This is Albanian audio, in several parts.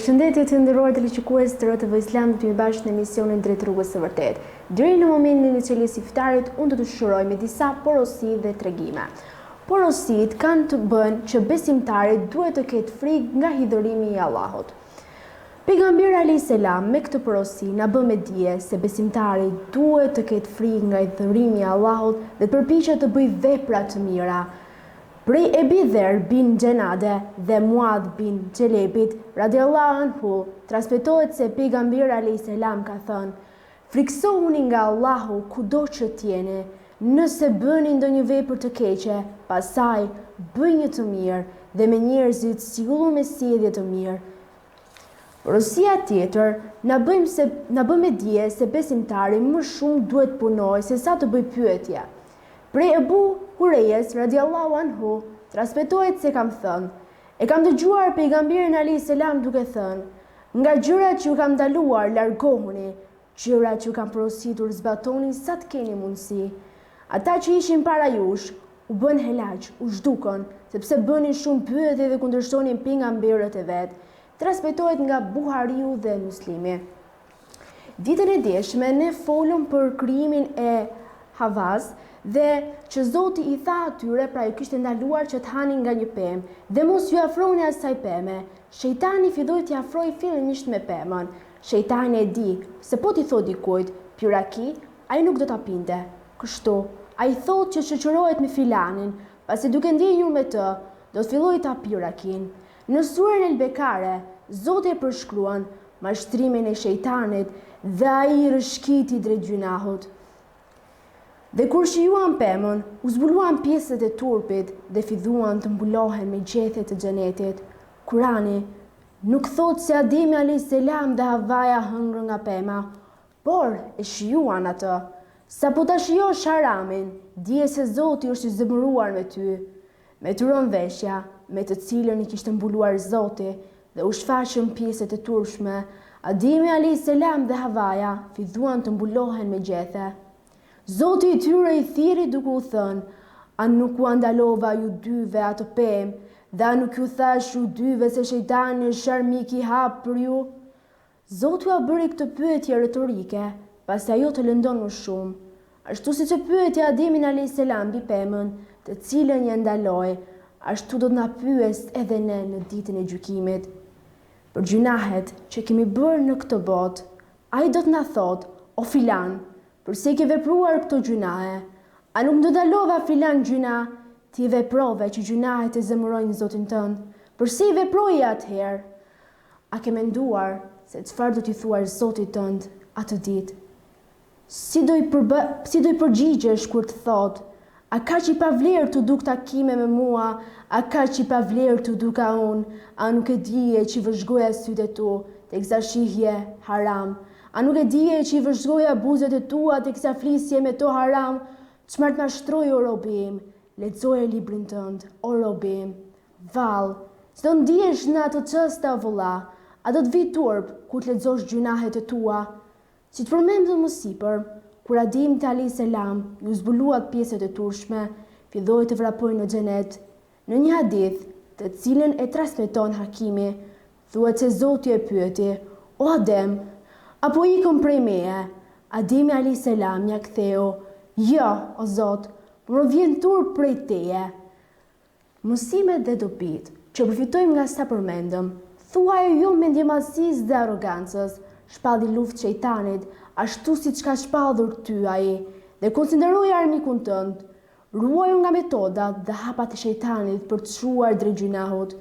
Përshëndetje të nderuar televizionistë të RTV Islam, të jemi bashkë në emisionin Drejt rrugës së vërtetë. Deri në momentin e çeljes së iftarit, unë do të shëroj me disa porosi dhe tregime. Porosit kanë të bënë që besimtari duhet të ketë frikë nga hidhërimi i Allahut. Pejgamberi alayhis salam me këtë porosi na bën me dije se besimtari duhet të ketë frikë nga hidhërimi i Allahut dhe të përpiqet të bëjë vepra të mira. Prej Ebi Dher bin Gjenade dhe Muad bin Gjelebit, radiallahu anhu, transmetohet se pejgamberi alayhis salam ka thënë: friksohuni nga Allahu kudo që t'jeni, nëse bëni ndonjë vepër të keqe, pastaj bëni të mirë dhe me njerëzit silluni me sjellje të mirë. Porosia tjetër na bën me dije se besimtari më shumë duhet punojë se sa të bëjë pyetje. Prej Ebu Hurejës, radiallahu anhu, transmetohet se kam thënë: e kam dëgjuar pejgamberin alayhis salam duke thënë: nga gjërat që ju kam ndaluar, largohuni, gjërat që ju kam porositur, zbatoni sa të keni mundësi. Ata që ishin para jush u bën helaq, u zhdukën, sepse bënin shumë pyetje dhe kundërshtonin pejgamberët e vet. Transmetohet nga Buhariu dhe Muslimi. Ditën e djeshme ne folëm për krijimin e Havas dhe që Zoti i tha atyre, pra ju kishte ndaluar që të hanin nga një pemë dhe mos ju afroni asaj peme. Shejtani filloi t'i afroi fillimisht me pemën. Shejtani e di se po t'i thot dikujt piraki, ai nuk do ta pinte. Kështu, ai thot që shoqërohet me filanin, pasi duke ndjenjur me të, do të fillojë ta pirakin. Në surën El-Bekare, Zoti e përshkruan mashtrimin e shejtanit dhe ai rishkiti drejt gjunahut. Dhe kur shijuan pemën, u zbuluan pjesët e turpit dhe filluan të mbulohen me gjethe të xhenetit. Kurani nuk thot se Ademi alayhis salam dhe Havaja hëngrën nga pema, por e shijuan atë. Sa po ta shijosh haramin, dije se Zoti është i zemëruar me ty. Me turon veshja, me të cilën i kishte mbuluar Zoti, dhe u shfaqën pjesët e turpshme, Ademi alayhis salam dhe Havaja filluan të mbulohen me gjethe. Zoti i tyre i thiri duke u thënë: a nuk u andalova ju dyve atë pemë, dhe a nuk ju thash ju dyve se shejtani është armik i hap për ju? Zoti u bëri këtë pyetje retorike, pasi ajo të lëndon më shumë. Ashtu siç e pyeti Ademin alayhis salam mbi pemën, të cilën ja ndaloi, ashtu do të na pyes edhe ne në ditën e gjykimit. Për gjunahet që kemi bërë në këtë botë, ai do të na thotë: o filan, përse ke vepruar këto gjunahe? A nuk do ndalova filan gjuna? Ti veprove që gjunahet e zemërojnë Zotin tënd. Përse i veproje atëherë? A ke menduar se çfarë do t'i thuar Zotit tënd atë ditë? Si do i përgjigjesh kur të thotë: a ka që i pavlerë të duk takime me mua, a ka që i pavlerë të duka unë, a nuk e dije që i vëzhgoja sytë e tu, tek sa shihje haram, a nuk e dije që i vëzhgoja buzët e tua, tek sa flisje me to haram, çfarë të mashtroj o robim, lexoje librin tënd, o robim, vallë, s'do ndihesh në atë çështë o vëlla, a do të vi turp kur të lexosh gjunahet e tua? Si të përmendëm më sipër, kur Ademi alayhis salam ju zbuluat pjesët e turpshme, filloi të vrapojnë në xhenet. Në një hadith, të cilën e transmeton Hakimi, thuhet se Zoti e pyeti: o Adem, apo ikëm prej meje? Ademi alayhis salam ja ktheu: jo, o Zot, por më vjen turp prej teje. Mësimet dhe dobit që përfitojmë nga sa përmendëm, thuaj jo me ndjemasisë dhe arrogancës, shpalli luftë shejtanit, ashtu siç ka shpallur ty ai, dhe konsideroj armikun tënd. Ruaju nga metodat dhe hapat e shejtanit për të çuar drejt gjunahut.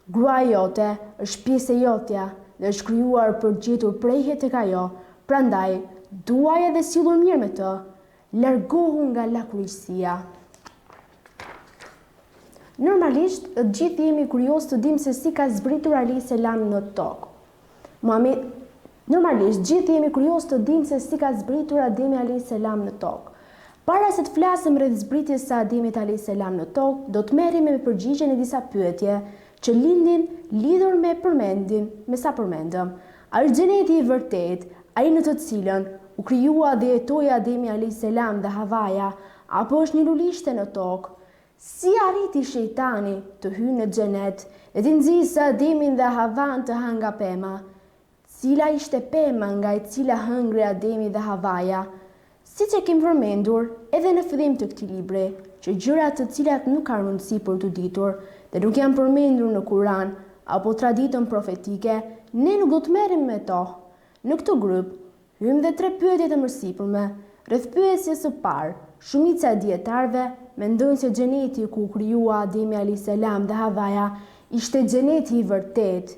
Gruaja jote është pjesë e jotja dhe është krijuar për të gjetur prejhje tek ajo. Prandaj, duaje dhe sillu mirë me të. Largohu nga lakurisia. Normalisht, të gjithë jemi kurioz të dimë se si ka zbritur alayhis salam në tokë. Normalisht, gjithë jemi kurioz të dimë se si ka zbritur Ademi alayhis salam në tokë. Para se të flasim rreth zbritjes së Ademit alayhis salam në tokë, do të merrem me përgjigjen e disa pyetje që lindin lidhur me sa përmendëm. A është xheneti i vërtet, ai në të cilën u krijua dhe jetoi Ademi alayhis salam dhe Havaja, apo është një lulishte në tokë? Si arriti shejtani të hyjë në xhenet e ti nxisi Ademin dhe Havan të hanë nga pema. Cila ishte pema nga e cila hëngri Ademi dhe Havaja? Siç e kemi përmendur edhe në fillim të këtij libri, që gjërat të cilat nuk ka rëndësi për të ditur dhe nuk janë përmendur në Kur'an apo traditën profetike, ne nuk do të merrem me to. Në këtë grup hym dhe 3 pyetje të mërsipërme. Rreth pyetjes së parë, shumica e dietarëve mendojnë se xheneti ku u krijua Ademi alayhis salam dhe Havaja ishte xheneti i vërtet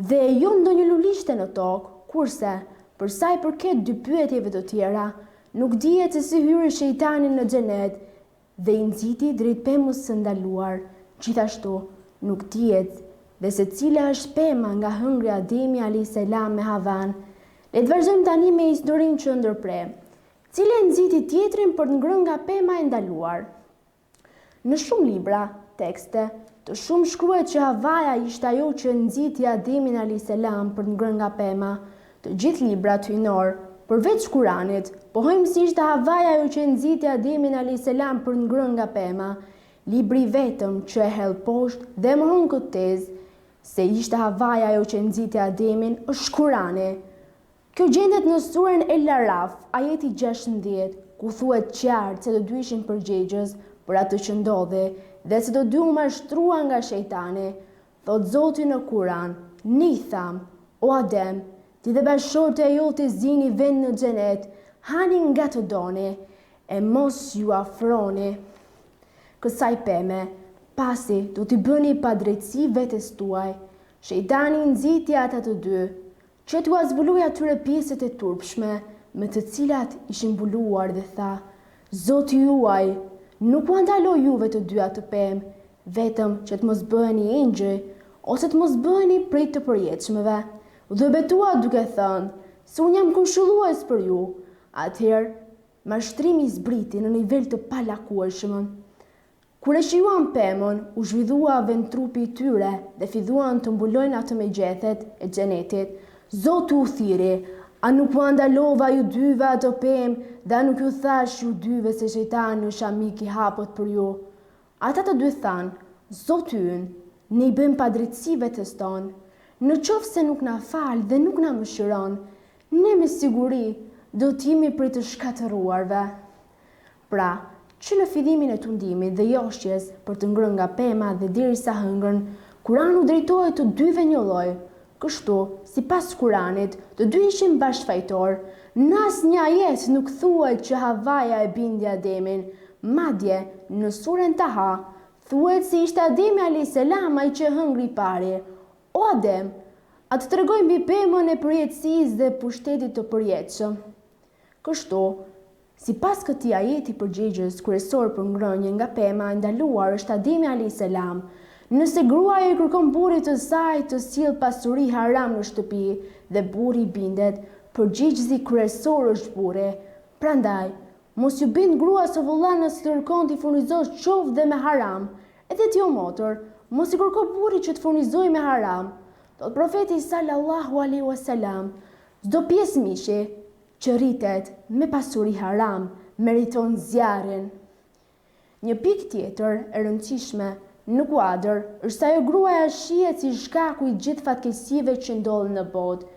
dhe jo ndonjë lulishte në tokë, kurse për sa i përket 2 pyetjeve të tjera, nuk dihet se si hyri shejtani në xhenet dhe i nxiti drejt pemës së ndaluar. Gjithashtu, nuk dihet dhe se cila është pema nga hëngri Ademi alayhis salam me Havan. Le të vazhdojmë tani me historinë që ndërprer. Cili e nxiti tjetrin për të ngrënë nga pema e ndaluar? Në shumë libra, tekste, të shumë shkruhet që Havaja ishte ajo që nxiti Ademin alayhis salam për të ngrënë nga pema. Të gjithë librat hyjnor, përveç Kuranit, pohojmë se ishte Havaja ajo që nxiti Ademin alayhis salam për të ngrënë nga pema. Libri vetëm që e hedh poshtë dhe mohon këtë tezë se ishte Havaja ajo që nxiti Ademin është Kurani. Kjo gjendet në surën El Araf, ajeti 16, ku thuhet qartë se të dy ishin përgjegjës për atë që ndodhi dhe se të dy u mashtrua nga shejtani. Thot Zoti në Kuran, "Ni tham, o Adem, ti dhe bashkëshortja jote zini vend në xhenet, hani nga të doni e mos ju afroni kësaj peme, pasi do t'i bëni padrejtësi vetes tuaj." Shejtani nxiti ata të dy që t'u zbuloj atyre pjesët e turpshme me të cilat ishin mbuluar dhe tha, "Zoti juaj nuk u ndaloi juve të dy atë pemë, vetëm që të mos bëheni engjëj ose të mos bëheni prej të përjetshmeve." Dhe betua duke thënë, "Se unë jam këshillues për ju." Atëherë, mashtrimi zbriti në nivel të palakueshëm. Kur e shijuan pemën, u zhvidhua vend trupi i tyre dhe filluan të mbulojnë atë me gjethet e xhenetit. Zoti u thiri, "A nuk u ndalova ju dyve ato pemë dhe a nuk ju thash ju dyve se shejtani është amik i hapët për ju?" Ata të dy thanë, "Zoti ynë, ne i bëjmë padrejtësi vetes tonë. Në qoftë se nuk na fal dhe nuk na mëshiron, ne me siguri do t'jemi prej të shkatëruarve." Pra, që në fillimin e tundimit dhe joshjes për të ngrënë nga pema dhe derisa hëngrën, Kurani drejtohej të dyve një lloj. Kështu, sipas Kuranit, të dy ishin bashkëfajtor. Në asnjë ajet nuk thuhet që Havaja e bindi Ademin. Madje, në surën Taha, thuhet se ishte Ademi alayhis salam ai që hëngri i pari. O Adem, a të tregoj mbi pemën e përjetësisë dhe pushtetit të përjetshëm? Kështu, sipas këtij ajeti përgjegjës kryesor për ngrënje nga pema e ndaluar është Ademi alayhis salam. Nëse gruaja i kërkon burrit të saj të sjellë pasuri haram në shtëpi dhe burri bindet, përgjegjësi kryesor është burri. Prandaj, mos ju bind gruas së vëlla nëse kërkon t'i furnizosh qoftë dhe me haram. Edhe ti o motër, mos i kërko burrit që të furnizojë me haram. Thot profeti sallallahu alaihi wasallam, çdo pjesëmishi që rritet me pasuri haram meriton zjarrin. Një pikë tjetër e rëndësishme në kuadër është se ajo gruaja shihet si shkaku i gjithë fatkeqësive që ndodhin në botë.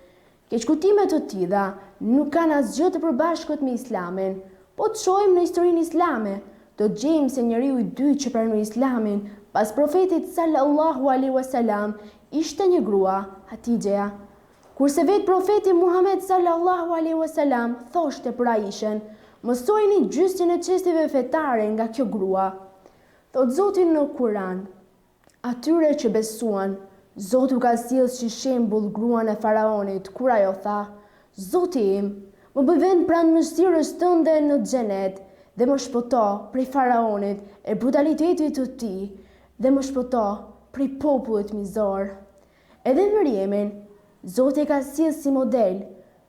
Keqkuptime të tilla nuk kanë asgjë të përbashkët me Islamin. Po të shohim në historinë islame, do të gjejmë se njeriu i dytë që pranoi Islamin pas profetit sallallahu alaihi wasallam ishte një grua, Hatixheja. Kurse vetë profeti Muhammed sallallahu alaihi wasallam thoshte për Aishën, "Mësojini gjysmën e çështjeve fetare nga kjo grua." Thot Zoti në Kur'an, atyre që besuan, Zoti u ka sjellë si shembull gruan e faraonit, kur ajo tha, "Zoti im, më bëj vend pranë mëshirës tënde në xhenet dhe më shpëto prej faraonit e brutalitetit të tij dhe më shpëto prej popullit mizor." Edhe Mërjemin, Zoti e ka sjellë si model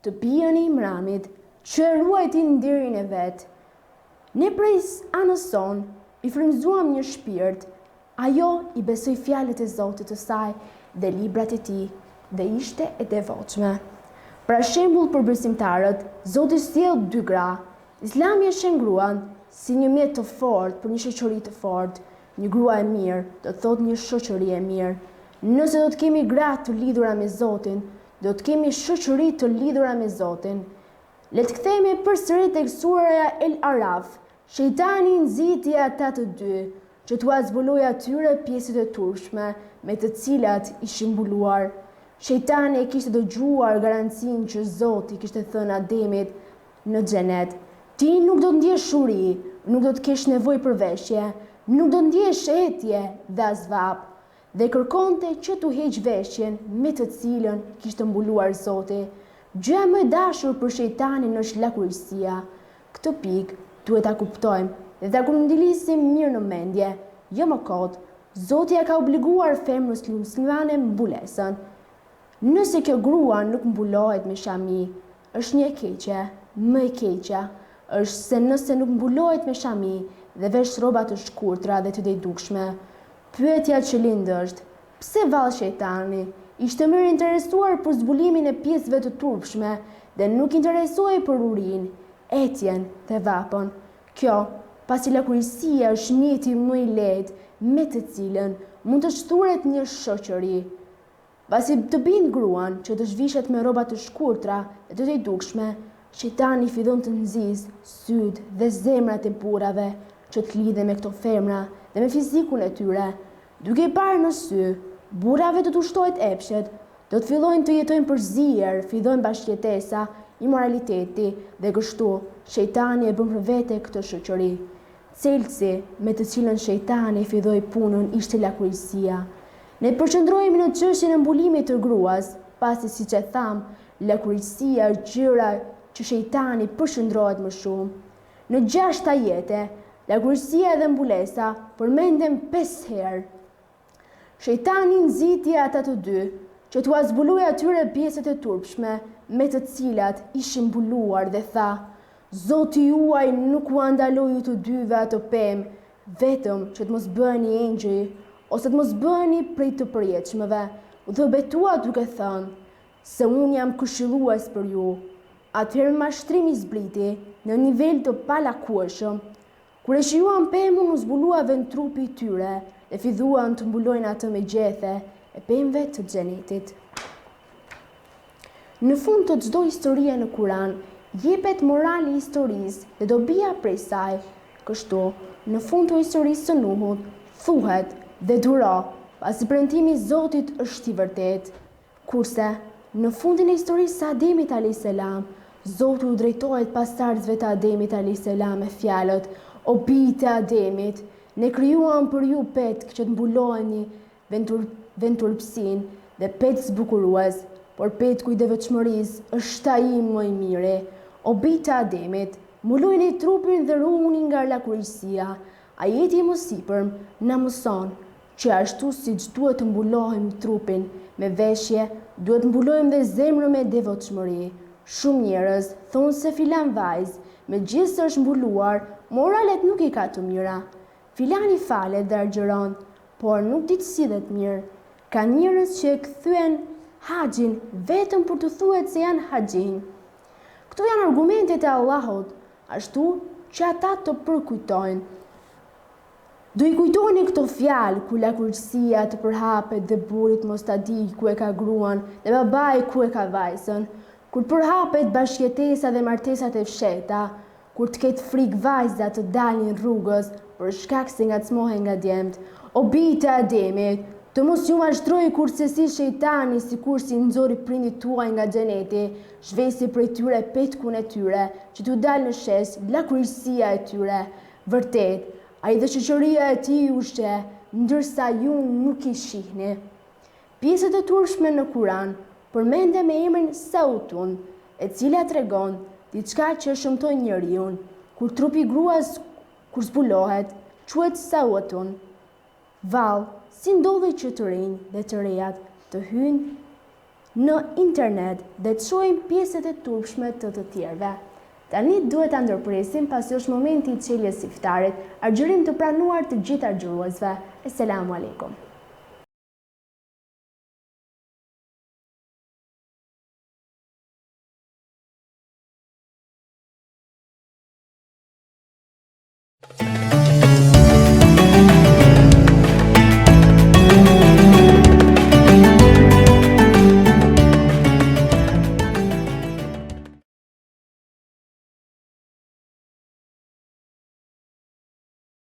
të bijën e Imranit, që e ruajti nderin e vet. Ne prej anës son i frymëzuam një shpirt, ajo i besoi fjalët e Zotit të saj dhe librat e tij dhe ishte e devotshme. Pra shembull për besimtarët, Zoti sjell dy gra. Islami e shën gruan si një mjet të fortë për një shoqëri të fortë. Një grua e mirë do të thotë një shoqëri e mirë. Nëse do të kemi gratë të lidhura me Zotin, do të kemi shoqëri të lidhura me Zotin. Le të kthehemi përsëri tek sura El Araf. Shejtani nxiti ata të dy, që t'u zbuloi atyre pjesët e turpshme me të cilat ishin mbuluar. Shejtani e kishte dëgjuar garancinë që Zoti kishte thënë Ademit në xhenet: ti nuk do të ndjesh uri, nuk do të kesh nevojë për veshje, nuk do të ndjesh etje dhe as vap, dhe kërkonte që t'u heq veshjen me të cilën kishte mbuluar Zoti. Gjëja më e dashur për shejtanin është lakurësia. Këtë pikë duhet ta kuptojmë dhe ta kundilisim mirë në mendje. Jo më kot, Zoti ja ka obliguar femrës muslimane mbulesën. Nëse kjo grua nuk mbulohet me shami, është një e keqe. Më e keqja është se nëse nuk mbulohet me shami dhe vesh rroba të shkurtra dhe të dedukshme. Pyetja që lind është: pse vallë shejtani ishte më interesuar për zbulimin e pjesëve të turpshme dhe nuk interesoi për urinë, etjen dhe vapën? Kjo, pasi lakurësia është mjeti më i lehtë me të cilën mund të shthuret një shoqëri. Pasi të bind gruan që të zhvishet me rroba të shkurtra dhe të dedukshme, shejtani fillon të nxizë syt dhe zemrat e burrave që të lidhen me këto femra dhe me fizikun e tyre. Duke I parë në sy, burrave do t'u shtohet epshet, do të fillojnë të jetojnë përzier, fillojnë bashkëjetesa, imoraliteti dhe kështu shejtani e bën për vete këtë shoqëri. Celsi me të cilën shejtani filloi punën ishte lakurësia. Ne përqendrohemi në çështjen e mbulimit të gruas, pasi siç e tham, lakurësia është gjëra që shejtani përqendrohet më shumë. Në 6 ajete, lakurësia dhe mbulesa përmenden 5 herë. Shejtani nxiti ata të dy, që t'u zbuloi atyre pjesët e turpshme me të cilat ishin mbuluar dhe tha: Zoti juaj nuk u ndaloi ju të dyve ato pemë, vetëm që të mos bëheni engjëj, ose të mos bëheni prej të përjetshmëve. Dhe betua duke thënë se unë jam këshillues për ju. Atëherë mashtrimi zbriti në nivel të palakueshëm. Kur e shijuan pemën, u zbuluave në trupi I tyre dhe filluan të mbulojnë atë me gjethe e pemëve të xhenetit. Në fund të çdo historie në Kur'an jepet morali I historisë dhe dobia prej saj. Kështu, në fund të historisë së Nuhut thuhet dhe duro, pasi premtimi I Zotit është I vërtetë. Kurse, në fundin e historisë së Ademit a.s., Zoti u drejtohet pasardhësve të Ademit a.s. me fjalët: O bijtë e Ademit, ne krijuam për ju petkë që të mbuloheni venturpsinë dhe petkë zbukurues, por petku I devotshmërisë është ai më I miri. O bijtë e Ademit, mbulojeni trupin dhe ruhuni nga lakurësia. Ajeti I mësipërm na mëson që ashtu siç duhet të mbulojmë trupin me veshje, duhet të mbulojmë dhe zemrën me devotshmëri. Shumë njerëz thonë se filan vajzë, megjithëse është mbuluar, moralet nuk I ka të mira. Filani falet dhe agjeron, por nuk di të sillet mirë. Ka njerëz që e kthyen haxhin vetëm për të thuhet se janë haxhin. Këto janë argumentet e Allahut, ashtu që ata të përkujtojnë. Do I kujtoni këto fjalë ku lakurësia të përhapet dhe burrit mos ta di ku e ka gruan dhe babai ku e ka vajzën, kur përhapet bashkëjetesa dhe martesat e fshehta, kur të ketë frikë vajza të dalin rrugës për shkak se ngacmohen nga djemt. O bijtë e Ademit, të mos ju mashtrojë kurse si shejtani, sikur si nxori prindit tuaj nga xheneti, zhvesi prej tyre petkun e tyre, që t'u dalë në shes lakurësia e tyre. Vërtet, ai dhe shoqëria e tij u sheh, ndërsa ju nuk I shihni. Pjesët e turpshme në Kur'an përmende me emrin Sautun, e cila tregon diçka që shëmton njeriu. Kur trupi I gruas kur zbulohet, quhet Sautun. Vallë, si ndodhi që të rinj dhe të rejat të hyjnë në internet dhe të shohin pjesët e turpshme të tjerëve. Tani duhet ta ndërpresim pasi është momenti I çeljes së iftarit, agjërim të pranuar të gjithë agjëruesve. Asalamu alaikum.